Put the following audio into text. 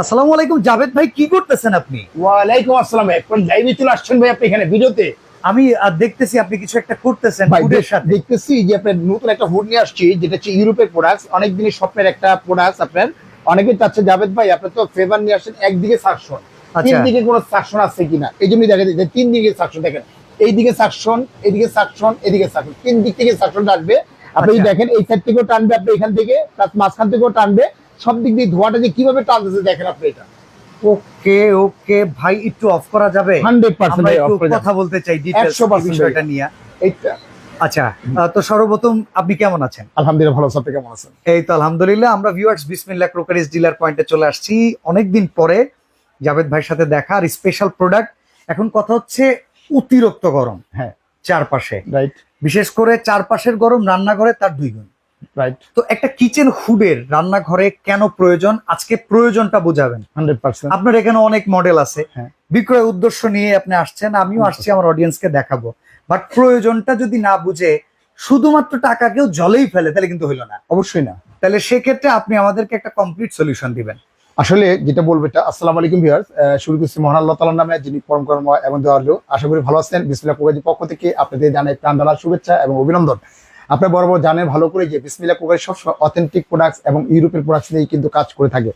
আসসালামু আলাইকুম জাভেদ ভাই, কি করতেছেন আপনি? ওয়ালাইকুম আসসালাম ভাই। এখন লাইভে চলে আসছেন ভাই আপনি এখানে ভিডিওতে। আমি দেখতেছি আপনি কিছু একটা করতেছেন ভাই ফুডের সাথে। দেখতেছি যে আপনার নতুন একটা হুড নিয়ে আসছি, যেটা হচ্ছে ইউরোপের প্রোডাক্ট, অনেক দিনের স্বপ্নের একটা প্রোডাক্ট। আপনার অনেকেই চাচ্ছে জাভেদ ভাই আপনি তো ফেভার নিয়ে আসছেন, একদিকে সাকশন, তিন আচ্ছা দিকে কোনো সাকশন আছে কিনা, এই জন্যই দেখা যায় যে তিন দিকে সাকশন দেখেন, এইদিকে সাকশন, এদিকে সাকশন, এদিকে সাকশন, তিন দিক থেকে সাকশন আসবে। আপনি আচ্ছা। দেখেন এই সাইড থেকেও টানবে, আপনি এখান থেকে প্লাস মাঝখান থেকেও টানবে, সব দিক দিয়ে ধোয়াটা যে কিভাবে টানতেছে দেখেন আপনি। এটা ওকে ওকে ভাই, একটু অফ করা যাবে? 100% আমরা ভাই একটু off করে কথা যাবে। বলতে চাই ডিটেইলস 100% বিষয়টা নিয়ে। এইটা আচ্ছা, তো সর্বপ্রথম আপনি কেমন আছেন? আলহামদুলিল্লাহ ভালো আছি, আপনি কেমন আছেন? এই তো আলহামদুলিল্লাহ। আমরা ভিউয়ার্স বিসমিল্লাহ ক্রোকারিজ ডিলার পয়েন্টে চলে আসছি অনেকদিন পরে জাভেদ ভাইয়ের সাথে দেখা আর স্পেশাল প্রোডাক্ট। এখন কথা হচ্ছে অতিরিক্ত গরম হ্যাঁ, চারপাশে, রাইট বিশেষ করে চারপাশের গরম রান্নাঘরে তার দুই গুণ। রাইট তো একটা কিচেন হুডের রান্নাঘরে কেন প্রয়োজন, আজকে প্রয়োজনটা বোঝাবেন। 100%। আপনার এখানে অনেক মডেল আছে, হ্যাঁ। বিক্রয় উদ্দেশ্য নিয়ে আপনি আসছেন, আমিও আসছি আমার অডিয়েন্সকে দেখাবো। বাট প্রয়োজনটা যদি না বুঝে শুধুমাত্র টাকা কেউ জলেই ফেলে তাহলে কিন্তু হইলো না। অবশ্যই না। তাহলে সেক্ষেত্রে আপনি আমাদেরকে একটা কমপ্লিট সলিউশন দিবেন। আসলে যেটা বলবো এটা, আসসালামু আলাইকুম ভিউয়ার্স, শুরু করছি মহান আল্লাহ তাআলার নামে, যিনি পরম করুণাময় এবং দয়ালু। আশা করি ভালো আছেন। বিসমিল্লাহ কুকারির পক্ষ থেকে আপনাদের জানাই প্রাণঢালা শুভেচ্ছা এবং অভিনন্দন। আপনারা বরাবর জানেন ভালো করে যে বিসমিল্লাহ কুকারি সবসময় অথেন্টিক প্রোডাক্টস এবং ইউরোপের প্রোডাক্টস নিয়েই কিন্তু কাজ করে থাকে।